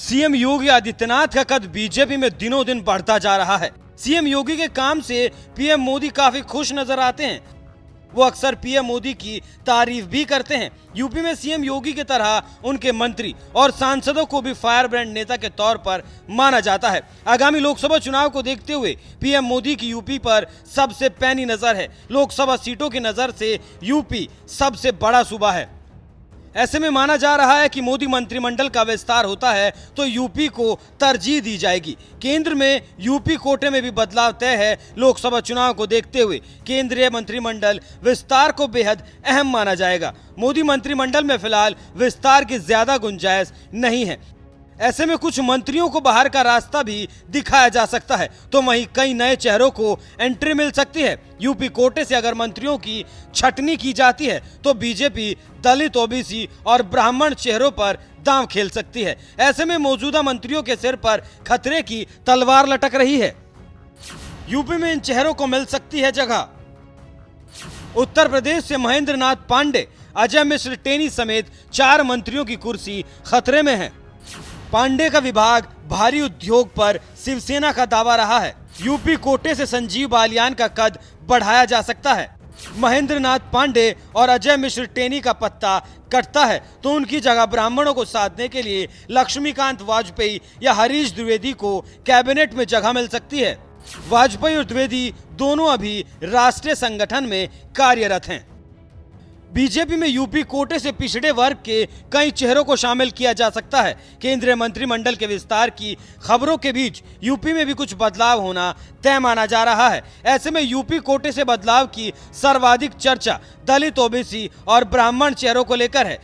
CM Yogi Adityanath का कद BJP में दिनों दिन बढ़ता जा रहा है। सीएम योगी के काम से पीएम मोदी काफी खुश नजर आते हैं। वो अक्सर पीएम मोदी की तारीफ भी करते हैं। यूपी में सीएम योगी की तरह उनके मंत्री और सांसदों को भी फायर ब्रांड नेता के तौर पर माना जाता है। आगामी लोकसभा चुनाव को देखते हुए पीएम मोदी की यूपी पर सबसे पैनी नजर है। लोकसभा सीटों की नजर से यूपी सबसे बड़ा सूबा है। ऐसे में माना जा रहा है कि मोदी मंत्रिमंडल का विस्तार होता है तो यूपी को तरजीह दी जाएगी। केंद्र में यूपी कोटे में भी बदलाव तय है। लोकसभा चुनाव को देखते हुए केंद्रीय मंत्रिमंडल विस्तार को बेहद अहम माना जाएगा। मोदी मंत्रिमंडल में फिलहाल विस्तार की ज्यादा गुंजाइश नहीं है। ऐसे में कुछ मंत्रियों को बाहर का रास्ता भी दिखाया जा सकता है, तो वहीं कई नए चेहरों को एंट्री मिल सकती है। यूपी कोटे से अगर मंत्रियों की छटनी की जाती है तो बीजेपी दलित, ओबीसी और ब्राह्मण चेहरों पर दांव खेल सकती है। ऐसे में मौजूदा मंत्रियों के सिर पर खतरे की तलवार लटक रही है। यूपी में इन चेहरों को मिल सकती है जगह। उत्तर प्रदेश से महेंद्र नाथ पांडे, अजय मिश्र टेनी समेत 4 मंत्रियों की कुर्सी खतरे में है। पांडे का विभाग भारी उद्योग पर शिवसेना का दावा रहा है। यूपी कोटे से संजीव बालियान का कद बढ़ाया जा सकता है। महेंद्र नाथ पांडे और अजय मिश्र टेनी का पत्ता कटता है तो उनकी जगह ब्राह्मणों को साधने के लिए लक्ष्मीकांत वाजपेयी या हरीश द्विवेदी को कैबिनेट में जगह मिल सकती है। वाजपेयी और द्विवेदी दोनों अभी राष्ट्रीय संगठन में कार्यरत हैं। बीजेपी में यूपी कोटे से पिछड़े वर्ग के कई चेहरों को शामिल किया जा सकता है। केंद्रीय मंत्रिमंडल के विस्तार की खबरों के बीच यूपी में भी कुछ बदलाव होना तय माना जा रहा है। ऐसे में यूपी कोटे से बदलाव की सर्वाधिक चर्चा दलित, ओबीसी और ब्राह्मण चेहरों को लेकर है।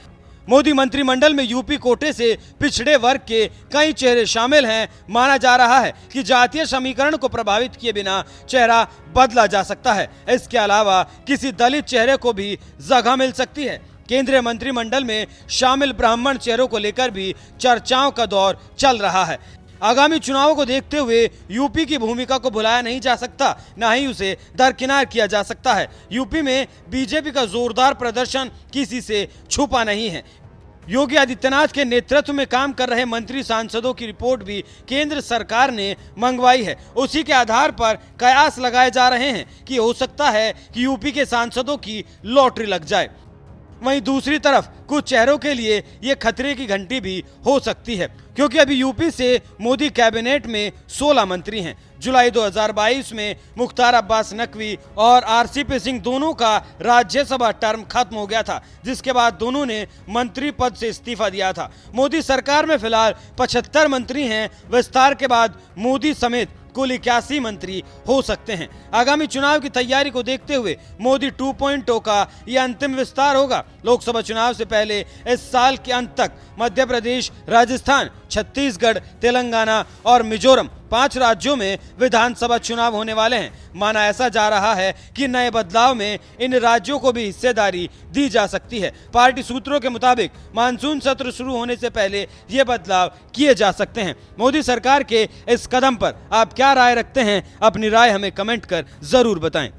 मोदी मंत्रिमंडल में यूपी कोटे से पिछड़े वर्ग के कई चेहरे शामिल हैं। माना जा रहा है कि जातीय समीकरण को प्रभावित किए बिना चेहरा बदला जा सकता है। इसके अलावा किसी दलित चेहरे को भी जगह मिल सकती है। केंद्रीय मंत्रिमंडल में शामिल ब्राह्मण चेहरों को लेकर भी चर्चाओं का दौर चल रहा है। आगामी चुनावों को देखते हुए यूपी की भूमिका को भुलाया नहीं जा सकता, न ही उसे दरकिनार किया जा सकता है। यूपी में बीजेपी का जोरदार प्रदर्शन किसी से छुपा नहीं है। योगी आदित्यनाथ के नेतृत्व में काम कर रहे मंत्री सांसदों की रिपोर्ट भी केंद्र सरकार ने मंगवाई है। उसी के आधार पर कयास लगाए जा रहे हैं कि हो सकता है कि यूपी के सांसदों की लॉटरी लग जाए। वहीं दूसरी तरफ कुछ चेहरों के लिए ये खतरे की घंटी भी हो सकती है, क्योंकि अभी यूपी से मोदी कैबिनेट में 16 मंत्री हैं। जुलाई 2022 में मुख्तार अब्बास नकवी और आरसीपी सिंह दोनों का राज्यसभा टर्म खत्म हो गया था, जिसके बाद दोनों ने मंत्री पद से इस्तीफा दिया था। मोदी सरकार में फिलहाल 75 मंत्री हैं। विस्तार के बाद मोदी समेत कुल 81 मंत्री हो सकते हैं। आगामी चुनाव की तैयारी को देखते हुए मोदी 2.0 का यह अंतिम विस्तार होगा। लोकसभा चुनाव से पहले इस साल के अंत तक मध्य प्रदेश, राजस्थान, छत्तीसगढ़, तेलंगाना और मिजोरम 5 राज्यों में विधानसभा चुनाव होने वाले हैं। माना ऐसा जा रहा है कि नए बदलाव में इन राज्यों को भी हिस्सेदारी दी जा सकती है। पार्टी सूत्रों के मुताबिक मानसून सत्र शुरू होने से पहले ये बदलाव किए जा सकते हैं। मोदी सरकार के इस कदम पर आप क्या राय रखते हैं? अपनी राय हमें कमेंट कर जरूर बताएं।